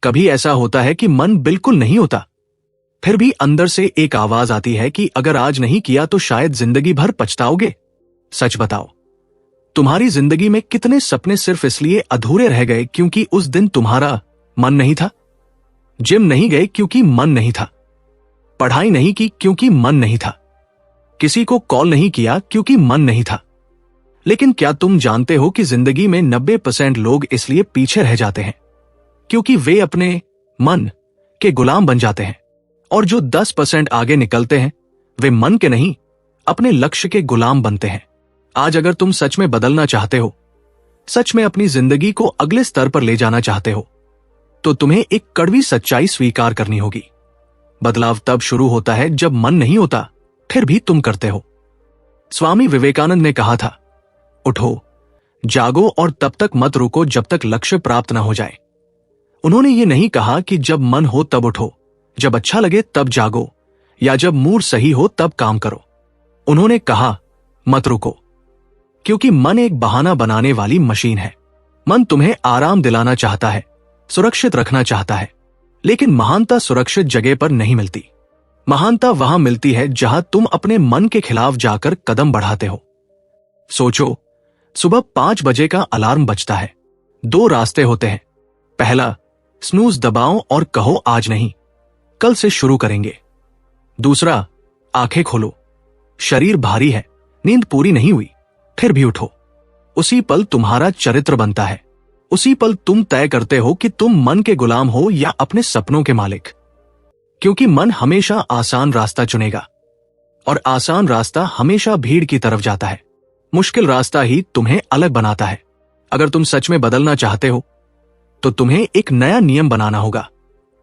कभी ऐसा होता है कि मन बिल्कुल नहीं होता, फिर भी अंदर से एक आवाज आती है कि अगर आज नहीं किया तो शायद जिंदगी भर पछताओगे। सच बताओ, तुम्हारी जिंदगी में कितने सपने सिर्फ इसलिए अधूरे रह गए क्योंकि उस दिन तुम्हारा मन नहीं था? जिम नहीं गए क्योंकि मन नहीं था, पढ़ाई नहीं की क्योंकि मन नहीं था, किसी को कॉल नहीं किया क्योंकि मन नहीं था। लेकिन क्या तुम जानते हो कि जिंदगी में 90% लोग इसलिए पीछे रह जाते हैं क्योंकि वे अपने मन के गुलाम बन जाते हैं, और जो 10% आगे निकलते हैं वे मन के नहीं, अपने लक्ष्य के गुलाम बनते हैं। आज अगर तुम सच में बदलना चाहते हो, सच में अपनी जिंदगी को अगले स्तर पर ले जाना चाहते हो, तो तुम्हें एक कड़वी सच्चाई स्वीकार करनी होगी। बदलाव तब शुरू होता है जब मन नहीं होता, फिर भी तुम करते हो। स्वामी विवेकानंद ने कहा था, उठो, जागो और तब तक मत रुको जब तक लक्ष्य प्राप्त न हो जाए। उन्होंने ये नहीं कहा कि जब मन हो तब उठो, जब अच्छा लगे तब जागो, या जब मूड सही हो तब काम करो। उन्होंने कहा, मत रुको, क्योंकि मन एक बहाना बनाने वाली मशीन है। मन तुम्हें आराम दिलाना चाहता है, सुरक्षित रखना चाहता है, लेकिन महानता सुरक्षित जगह पर नहीं मिलती। महानता वहां मिलती है जहां तुम अपने मन के खिलाफ जाकर कदम बढ़ाते हो। सोचो, सुबह 5 बजे का अलार्म बजता है। 2 रास्ते होते हैं। पहला, स्नूज दबाओ और कहो आज नहीं, कल से शुरू करेंगे। दूसरा, आंखें खोलो, शरीर भारी है, नींद पूरी नहीं हुई, फिर भी उठो। उसी पल तुम्हारा चरित्र बनता है। उसी पल तुम तय करते हो कि तुम मन के गुलाम हो या अपने सपनों के मालिक। क्योंकि मन हमेशा आसान रास्ता चुनेगा, और आसान रास्ता हमेशा भीड़ की तरफ जाता है। मुश्किल रास्ता ही तुम्हें अलग बनाता है। अगर तुम सच में बदलना चाहते हो, तो तुम्हें एक नया नियम बनाना होगा।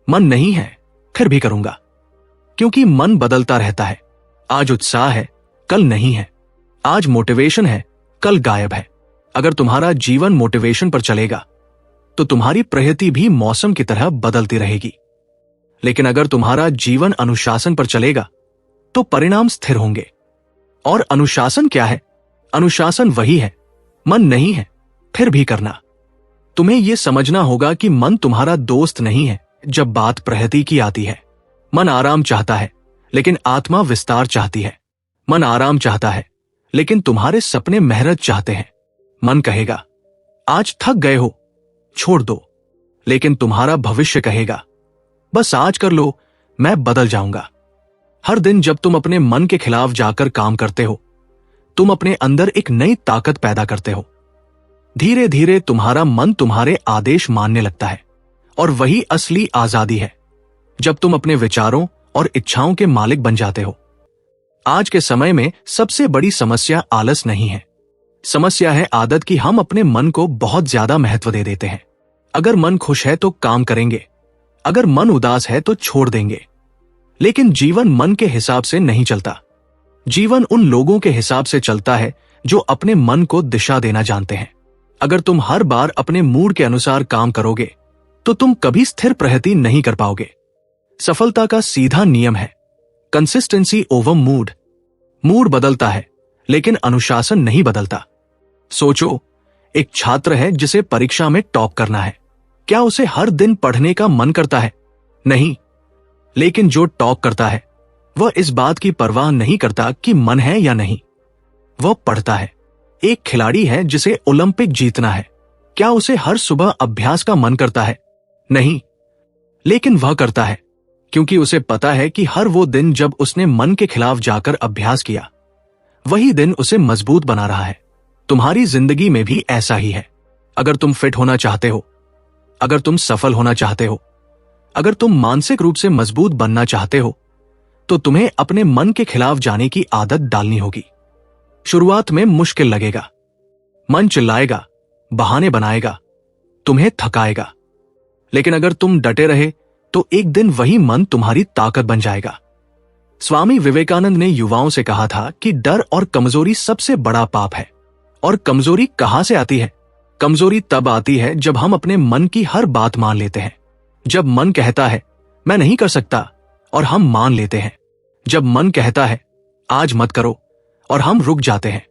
मन नहीं है, फिर भी करूंगा। क्योंकि मन बदलता रहता है। आज उत्साह है, कल नहीं है। आज मोटिवेशन है, कल गायब है। अगर तुम्हारा जीवन मोटिवेशन पर चलेगा, तो तुम्हारी प्रकृति भी मौसम की तरह बदलती रहेगी। लेकिन अगर तुम्हारा जीवन अनुशासन पर चलेगा, तो परिणाम स्थिर होंगे। और अनुशासन क्या है? अनुशासन वही है, मन नहीं है, फिर भी करना। तुम्हें यह समझना होगा कि मन तुम्हारा दोस्त नहीं है जब बात प्रकृति की आती है। मन आराम चाहता है, लेकिन आत्मा विस्तार चाहती है। मन आराम चाहता है, लेकिन तुम्हारे सपने मेहनत चाहते हैं। मन कहेगा, आज थक गए हो, छोड़ दो, लेकिन तुम्हारा भविष्य कहेगा, बस आज कर लो, मैं बदल जाऊंगा। हर दिन जब तुम अपने मन के खिलाफ जाकर काम करते हो, तुम अपने अंदर एक नई ताकत पैदा करते हो। धीरे धीरे तुम्हारा मन तुम्हारे आदेश मानने लगता है, और वही असली आजादी है, जब तुम अपने विचारों और इच्छाओं के मालिक बन जाते हो। आज के समय में सबसे बड़ी समस्या आलस नहीं है। समस्या है आदत कि हम अपने मन को बहुत ज्यादा महत्व दे देते हैं। अगर मन खुश है तो काम करेंगे, अगर मन उदास है तो छोड़ देंगे। लेकिन जीवन मन के हिसाब से नहीं चलता। जीवन उन लोगों के हिसाब से चलता है जो अपने मन को दिशा देना जानते हैं। अगर तुम हर बार अपने मूड के अनुसार काम करोगे, तो तुम कभी स्थिर प्रगति नहीं कर पाओगे। सफलता का सीधा नियम है, कंसिस्टेंसी ओवर मूड। मूड बदलता है, लेकिन अनुशासन नहीं बदलता। सोचो, एक छात्र है जिसे परीक्षा में टॉप करना है। क्या उसे हर दिन पढ़ने का मन करता है? नहीं। लेकिन जो टॉप करता है, वह इस बात की परवाह नहीं करता कि मन है या नहीं, वह पढ़ता है। एक खिलाड़ी है जिसे ओलंपिक जीतना है। क्या उसे हर सुबह अभ्यास का मन करता है? नहीं। लेकिन वह करता है, क्योंकि उसे पता है कि हर वो दिन जब उसने मन के खिलाफ जाकर अभ्यास किया, वही दिन उसे मजबूत बना रहा है। तुम्हारी जिंदगी में भी ऐसा ही है। अगर तुम फिट होना चाहते हो, अगर तुम सफल होना चाहते हो, अगर तुम मानसिक रूप से मजबूत बनना चाहते हो, तो तुम्हें अपने मन के खिलाफ जाने की आदत डालनी होगी। शुरुआत में मुश्किल लगेगा। मन चिल्लाएगा, बहाने बनाएगा, तुम्हें थकाएगा। लेकिन अगर तुम डटे रहे, तो एक दिन वही मन तुम्हारी ताकत बन जाएगा। स्वामी विवेकानंद ने युवाओं से कहा था कि डर और कमजोरी सबसे बड़ा पाप है। और कमजोरी कहां से आती है? कमजोरी तब आती है जब हम अपने मन की हर बात मान लेते हैं। जब मन कहता है मैं नहीं कर सकता, और हम मान लेते हैं। जब मन कहता है आज मत करो, और हम रुक जाते हैं।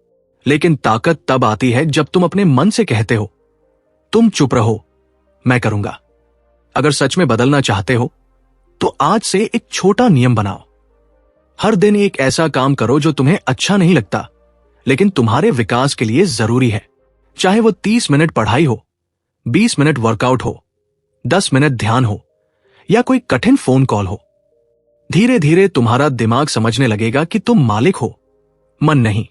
लेकिन ताकत तब आती है जब तुम अपने मन से कहते हो तुम चुप रहो, मैं करूंगा। अगर सच में बदलना चाहते हो तो आज से एक छोटा नियम बनाओ। हर दिन एक ऐसा काम करो जो तुम्हें अच्छा नहीं लगता लेकिन तुम्हारे विकास के लिए जरूरी है। चाहे वो 30 मिनट पढ़ाई हो, 20 मिनट वर्कआउट हो, 10 मिनट ध्यान हो या कोई कठिन फोन कॉल हो। धीरे धीरे तुम्हारा दिमाग समझने लगेगा कि तुम मालिक हो, मन नहीं।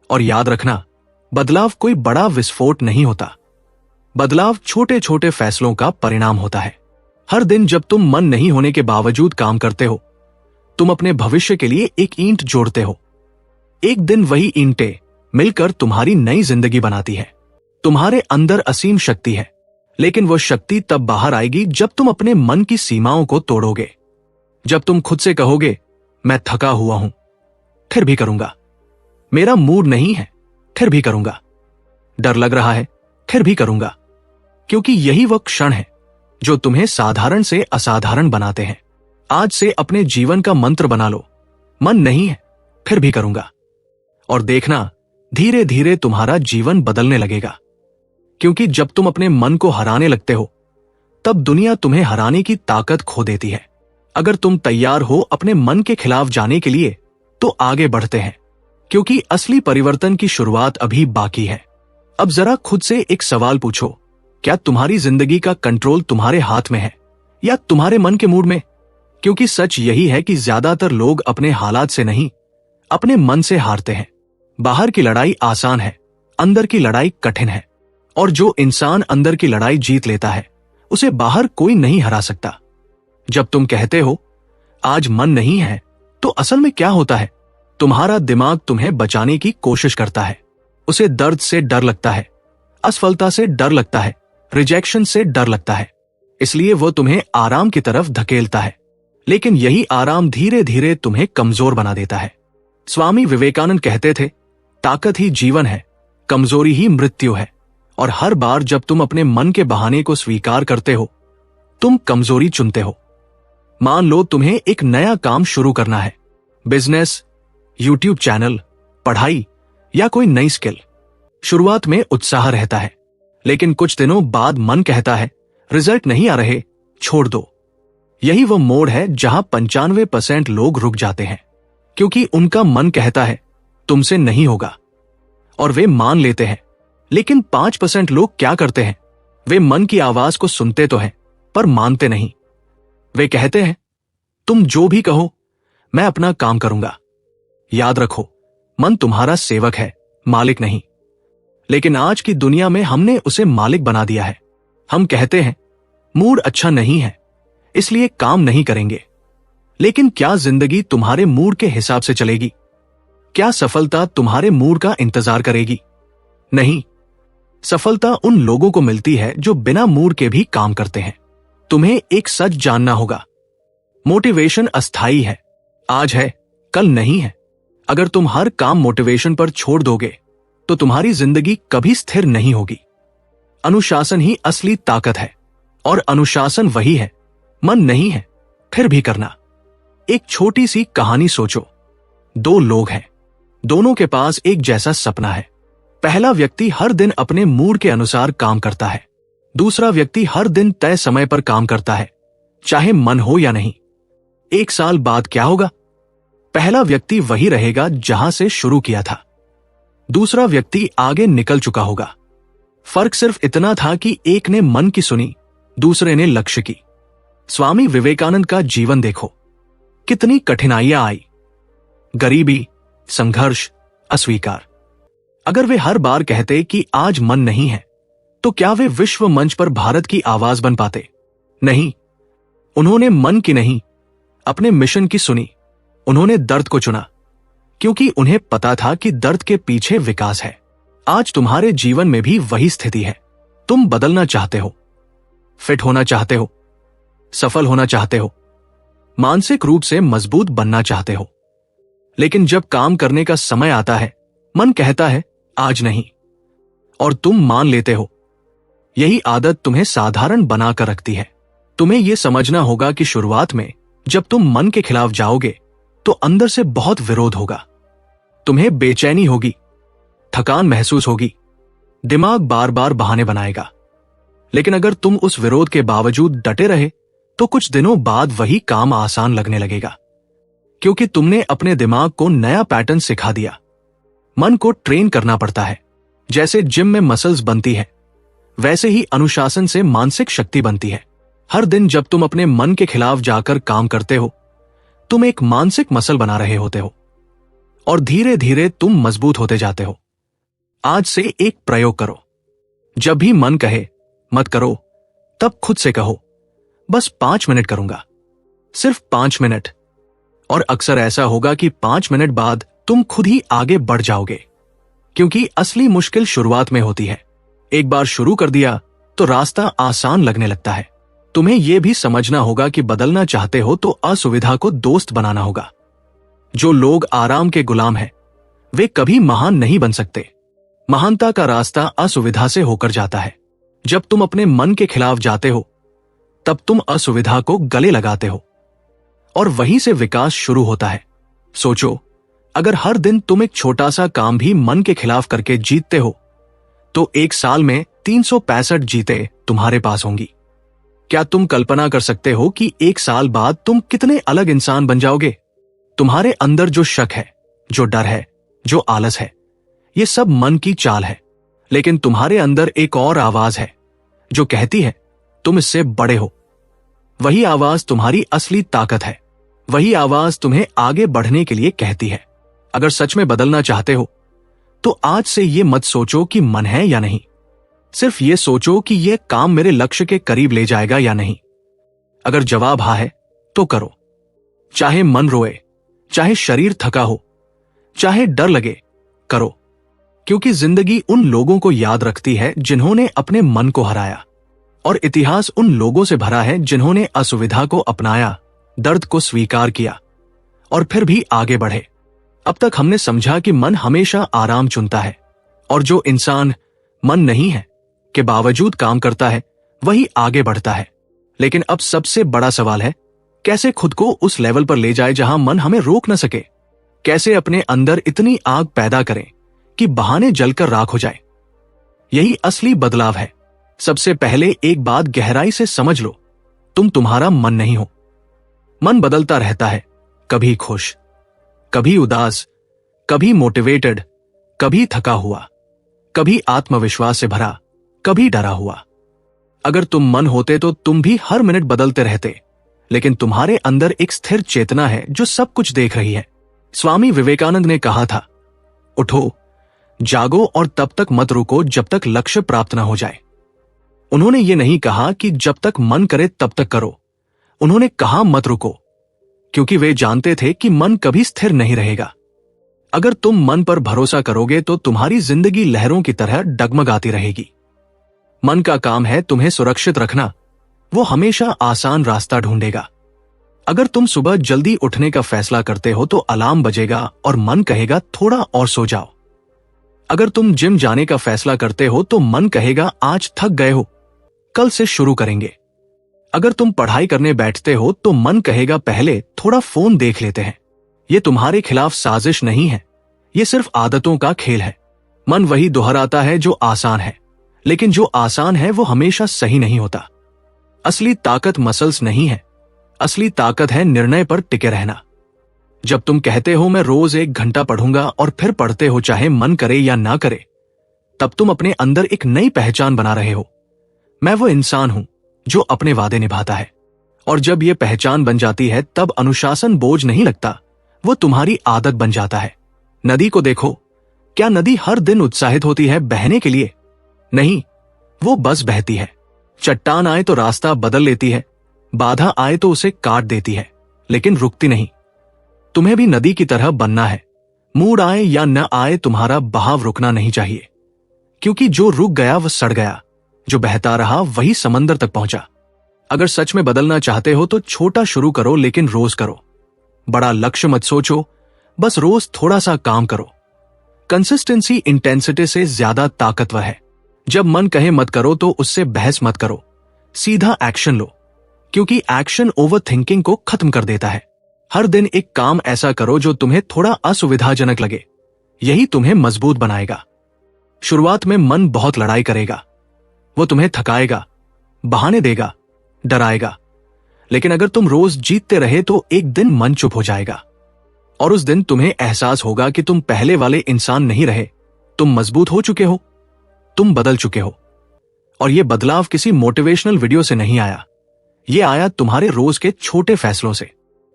और याद रखना, बदलाव कोई बड़ा विस्फोट नहीं होता। बदलाव छोटे छोटे फैसलों का परिणाम होता है। हर दिन जब तुम मन नहीं होने के बावजूद काम करते हो, तुम अपने भविष्य के लिए एक ईंट जोड़ते हो। एक दिन वही ईंटें मिलकर तुम्हारी नई जिंदगी बनाती है। तुम्हारे अंदर असीम शक्ति है, लेकिन वह शक्ति तब बाहर आएगी जब तुम अपने मन की सीमाओं को तोड़ोगे। जब तुम खुद से कहोगे, मैं थका हुआ हूं, फिर भी करूंगा। मेरा मूड नहीं है, फिर भी करूंगा। डर लग रहा है, फिर भी करूंगा। क्योंकि यही वह क्षण है जो तुम्हें साधारण से असाधारण बनाते हैं। आज से अपने जीवन का मंत्र बना लो, मन नहीं है, फिर भी करूंगा। और देखना, धीरे धीरे तुम्हारा जीवन बदलने लगेगा। क्योंकि जब तुम अपने मन को हराने लगते हो, तब दुनिया तुम्हें हराने की ताकत खो देती है। अगर तुम तैयार हो अपने मन के खिलाफ जाने के लिए, तो आगे बढ़ते हैं, क्योंकि असली परिवर्तन की शुरुआत अभी बाकी है। अब जरा खुद से एक सवाल पूछो, क्या तुम्हारी जिंदगी का कंट्रोल तुम्हारे हाथ में है या तुम्हारे मन के मूड में? क्योंकि सच यही है कि ज्यादातर लोग अपने हालात से नहीं, अपने मन से हारते हैं। बाहर की लड़ाई आसान है, अंदर की लड़ाई कठिन है। और जो इंसान अंदर की लड़ाई जीत लेता है, उसे बाहर कोई नहीं हरा सकता। जब तुम कहते हो आज मन नहीं है, तो असल में क्या होता है? तुम्हारा दिमाग तुम्हें बचाने की कोशिश करता है। उसे दर्द से डर लगता है, असफलता से डर लगता है, रिजेक्शन से डर लगता है। इसलिए वो तुम्हें आराम की तरफ धकेलता है। लेकिन यही आराम धीरे धीरे तुम्हें कमजोर बना देता है। स्वामी विवेकानंद कहते थे, ताकत ही जीवन है, कमजोरी ही मृत्यु है। और हर बार जब तुम अपने मन के बहाने को स्वीकार करते हो, तुम कमजोरी चुनते हो। मान लो तुम्हें एक नया काम शुरू करना है, बिजनेस, यूट्यूब चैनल, पढ़ाई या कोई नई स्किल। शुरुआत में उत्साह रहता है, लेकिन कुछ दिनों बाद मन कहता है, रिजल्ट नहीं आ रहे, छोड़ दो। यही वो मोड़ है जहां 95% लोग रुक जाते हैं, क्योंकि उनका मन कहता है तुमसे नहीं होगा, और वे मान लेते हैं। लेकिन 5% लोग क्या करते हैं? वे मन की आवाज को सुनते तो हैं, पर मानते नहीं। वे कहते हैं, तुम जो भी कहो, मैं अपना काम करूंगा। याद रखो, मन तुम्हारा सेवक है, मालिक नहीं। लेकिन आज की दुनिया में हमने उसे मालिक बना दिया है। हम कहते हैं, मूड अच्छा नहीं है, इसलिए काम नहीं करेंगे। लेकिन क्या जिंदगी तुम्हारे मूड के हिसाब से चलेगी? क्या सफलता तुम्हारे मूड का इंतजार करेगी? नहीं। सफलता उन लोगों को मिलती है जो बिना मूड के भी काम करते हैं। तुम्हें एक सच जानना होगा, मोटिवेशन अस्थायी है, आज है, कल नहीं है। अगर तुम हर काम मोटिवेशन पर छोड़ दोगे, तो तुम्हारी जिंदगी कभी स्थिर नहीं होगी। अनुशासन ही असली ताकत है, और अनुशासन वही है, मन नहीं है, फिर भी करना। एक छोटी सी कहानी सोचो। दो लोग हैं, दोनों के पास एक जैसा सपना है। पहला व्यक्ति हर दिन अपने मूड के अनुसार काम करता है, दूसरा व्यक्ति हर दिन तय समय पर काम करता है, चाहे मन हो या नहीं। 1 साल बाद क्या होगा? पहला व्यक्ति वही रहेगा जहां से शुरू किया था, दूसरा व्यक्ति आगे निकल चुका होगा। फर्क सिर्फ इतना था कि एक ने मन की सुनी, दूसरे ने लक्ष्य की। स्वामी विवेकानंद का जीवन देखो, कितनी कठिनाइयां आई, गरीबी, संघर्ष, अस्वीकार। अगर वे हर बार कहते कि आज मन नहीं है, तो क्या वे विश्व मंच पर भारत की आवाज बन पाते? नहीं। उन्होंने मन की नहीं, अपने मिशन की सुनी। उन्होंने दर्द को चुना, क्योंकि उन्हें पता था कि दर्द के पीछे विकास है। आज तुम्हारे जीवन में भी वही स्थिति है। तुम बदलना चाहते हो, फिट होना चाहते हो, सफल होना चाहते हो, मानसिक रूप से मजबूत बनना चाहते हो। लेकिन जब काम करने का समय आता है, मन कहता है आज नहीं, और तुम मान लेते हो। यही आदत तुम्हें साधारण बनाकर रखती है। तुम्हें यह समझना होगा कि शुरुआत में जब तुम मन के खिलाफ जाओगे, तो अंदर से बहुत विरोध होगा। तुम्हें बेचैनी होगी, थकान महसूस होगी, दिमाग बार बार बहाने बनाएगा। लेकिन अगर तुम उस विरोध के बावजूद डटे रहे तो कुछ दिनों बाद वही काम आसान लगने लगेगा, क्योंकि तुमने अपने दिमाग को नया पैटर्न सिखा दिया। मन को ट्रेन करना पड़ता है। जैसे जिम में मसल्स बनती है, वैसे ही अनुशासन से मानसिक शक्ति बनती है। हर दिन जब तुम अपने मन के खिलाफ जाकर काम करते हो, तुम एक मानसिक मसल बना रहे होते हो और धीरे धीरे तुम मजबूत होते जाते हो। आज से एक प्रयोग करो। जब भी मन कहे मत करो, तब खुद से कहो बस 5 मिनट करूंगा, सिर्फ 5 मिनट। और अक्सर ऐसा होगा कि 5 मिनट बाद तुम खुद ही आगे बढ़ जाओगे, क्योंकि असली मुश्किल शुरुआत में होती है। एक बार शुरू कर दिया तो रास्ता आसान लगने लगता है। तुम्हें यह भी समझना होगा कि बदलना चाहते हो तो असुविधा को दोस्त बनाना होगा। जो लोग आराम के गुलाम हैं, वे कभी महान नहीं बन सकते। महानता का रास्ता असुविधा से होकर जाता है। जब तुम अपने मन के खिलाफ जाते हो, तब तुम असुविधा को गले लगाते हो और वहीं से विकास शुरू होता है। सोचो, अगर हर दिन तुम एक छोटा सा काम भी मन के खिलाफ करके जीतते हो, तो एक साल में 365 जीते तुम्हारे पास होंगी। क्या तुम कल्पना कर सकते हो कि एक साल बाद तुम कितने अलग इंसान बन जाओगे? तुम्हारे अंदर जो शक है, जो डर है, जो आलस है, ये सब मन की चाल है। लेकिन तुम्हारे अंदर एक और आवाज है जो कहती है तुम इससे बड़े हो। वही आवाज तुम्हारी असली ताकत है। वही आवाज तुम्हें आगे बढ़ने के लिए कहती है। अगर सच में बदलना चाहते हो तो आज से ये मत सोचो कि मन है या नहीं। सिर्फ ये सोचो कि यह काम मेरे लक्ष्य के करीब ले जाएगा या नहीं। अगर जवाब हाँ है तो करो। चाहे मन रोए, चाहे शरीर थका हो, चाहे डर लगे, करो। क्योंकि जिंदगी उन लोगों को याद रखती है जिन्होंने अपने मन को हराया, और इतिहास उन लोगों से भरा है जिन्होंने असुविधा को अपनाया, दर्द को स्वीकार किया और फिर भी आगे बढ़े। अब तक हमने समझा कि मन हमेशा आराम चुनता है, और जो इंसान मन नहीं है के बावजूद काम करता है, वही आगे बढ़ता है। लेकिन अब सबसे बड़ा सवाल है, कैसे खुद को उस लेवल पर ले जाए जहां मन हमें रोक न सके? कैसे अपने अंदर इतनी आग पैदा करें कि बहाने जलकर राख हो जाए? यही असली बदलाव है। सबसे पहले एक बात गहराई से समझ लो, तुम तुम्हारा मन नहीं हो। मन बदलता रहता है, कभी खुश, कभी उदास, कभी मोटिवेटेड, कभी थका हुआ, कभी आत्मविश्वास से भरा, कभी डरा हुआ। अगर तुम मन होते तो तुम भी हर मिनट बदलते रहते, लेकिन तुम्हारे अंदर एक स्थिर चेतना है जो सब कुछ देख रही है। स्वामी विवेकानंद ने कहा था, उठो, जागो और तब तक मत रुको जब तक लक्ष्य प्राप्त न हो जाए। उन्होंने ये नहीं कहा कि जब तक मन करे तब तक करो। उन्होंने कहा मत रुको, क्योंकि वे जानते थे कि मन कभी स्थिर नहीं रहेगा। अगर तुम मन पर भरोसा करोगे तो तुम्हारी जिंदगी लहरों की तरह डगमगाती रहेगी। मन का काम है तुम्हें सुरक्षित रखना। वो हमेशा आसान रास्ता ढूंढेगा। अगर तुम सुबह जल्दी उठने का फैसला करते हो तो अलार्म बजेगा और मन कहेगा थोड़ा और सो जाओ। अगर तुम जिम जाने का फैसला करते हो तो मन कहेगा आज थक गए हो, कल से शुरू करेंगे। अगर तुम पढ़ाई करने बैठते हो तो मन कहेगा पहले थोड़ा फोन देख लेते हैं। ये तुम्हारे खिलाफ साजिश नहीं है, ये सिर्फ आदतों का खेल है। मन वही दोहराता है जो आसान है, लेकिन जो आसान है वो हमेशा सही नहीं होता। असली ताकत मसल्स नहीं है, असली ताकत है निर्णय पर टिके रहना। जब तुम कहते हो मैं रोज 1 घंटा पढ़ूंगा और फिर पढ़ते हो चाहे मन करे या ना करे, तब तुम अपने अंदर एक नई पहचान बना रहे हो। मैं वो इंसान हूं जो अपने वादे निभाता है। और जब ये पहचान बन जाती है तब अनुशासन बोझ नहीं लगता, वो तुम्हारी आदत बन जाता है। नदी को देखो, क्या नदी हर दिन उत्साहित होती है बहने के लिए? नहीं, वो बस बहती है। चट्टान आए तो रास्ता बदल लेती है, बाधा आए तो उसे काट देती है, लेकिन रुकती नहीं। तुम्हें भी नदी की तरह बनना है। मूड आए या न आए तुम्हारा बहाव रुकना नहीं चाहिए, क्योंकि जो रुक गया वह सड़ गया, जो बहता रहा वही समंदर तक पहुंचा। अगर सच में बदलना चाहते हो तो छोटा शुरू करो, लेकिन रोज करो। बड़ा लक्ष्य मत सोचो, बस रोज थोड़ा सा काम करो। कंसिस्टेंसी इंटेंसिटी से ज्यादा ताकतवर है। जब मन कहे मत करो तो उससे बहस मत करो, सीधा एक्शन लो, क्योंकि एक्शन ओवर थिंकिंग को खत्म कर देता है। हर दिन एक काम ऐसा करो जो तुम्हें थोड़ा असुविधाजनक लगे, यही तुम्हें मजबूत बनाएगा। शुरुआत में मन बहुत लड़ाई करेगा, वो तुम्हें थकाएगा, बहाने देगा, डराएगा। लेकिन अगर तुम रोज जीतते रहे तो एक दिन मन चुप हो जाएगा और उस दिन तुम्हें एहसास होगा कि तुम पहले वाले इंसान नहीं रहे। तुम मजबूत हो चुके हो, तुम बदल चुके हो। और यह बदलाव किसी मोटिवेशनल वीडियो से नहीं आया, यह आया तुम्हारे रोज के छोटे फैसलों से।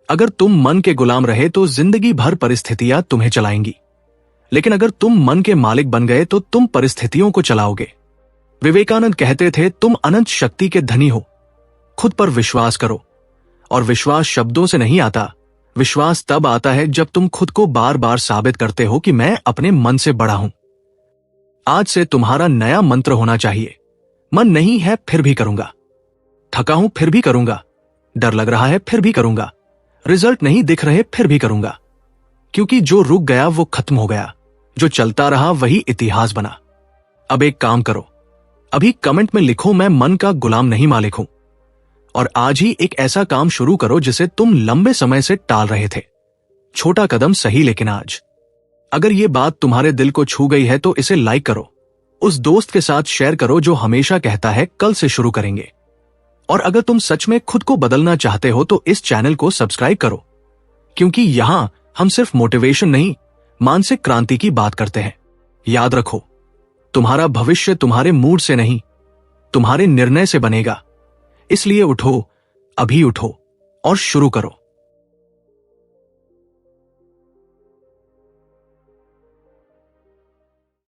अगर तुम मन के गुलाम रहे तो जिंदगी भर परिस्थितियां तुम्हें चलाएंगी, लेकिन अगर तुम मन के मालिक बन गए तो तुम परिस्थितियों को चलाओगे। विवेकानंद कहते थे, तुम अनंत शक्ति के धनी हो, खुद पर विश्वास करो। और विश्वास शब्दों से नहीं आता, विश्वास तब आता है जब तुम खुद को बार बार साबित करते हो कि मैं अपने मन से बड़ा हूं। आज से तुम्हारा नया मंत्र होना चाहिए, मन नहीं है फिर भी करूंगा, थका हूं फिर भी करूंगा, डर लग रहा है फिर भी करूंगा, रिजल्ट नहीं दिख रहे फिर भी करूंगा। क्योंकि जो रुक गया वो खत्म हो गया, जो चलता रहा वही इतिहास बना। अब एक काम करो, अभी कमेंट में लिखो, मैं मन का गुलाम नहीं मालिक हूं। और आज ही एक ऐसा काम शुरू करो जिसे तुम लंबे समय से टाल रहे थे। छोटा कदम सही, लेकिन आज। अगर ये बात तुम्हारे दिल को छू गई है तो इसे लाइक करो, उस दोस्त के साथ शेयर करो जो हमेशा कहता है कल से शुरू करेंगे। और अगर तुम सच में खुद को बदलना चाहते हो तो इस चैनल को सब्सक्राइब करो, क्योंकि यहां हम सिर्फ मोटिवेशन नहीं, मानसिक क्रांति की बात करते हैं। याद रखो, तुम्हारा भविष्य तुम्हारे मूड से नहीं, तुम्हारे निर्णय से बनेगा। इसलिए उठो, अभी उठो और शुरू करो।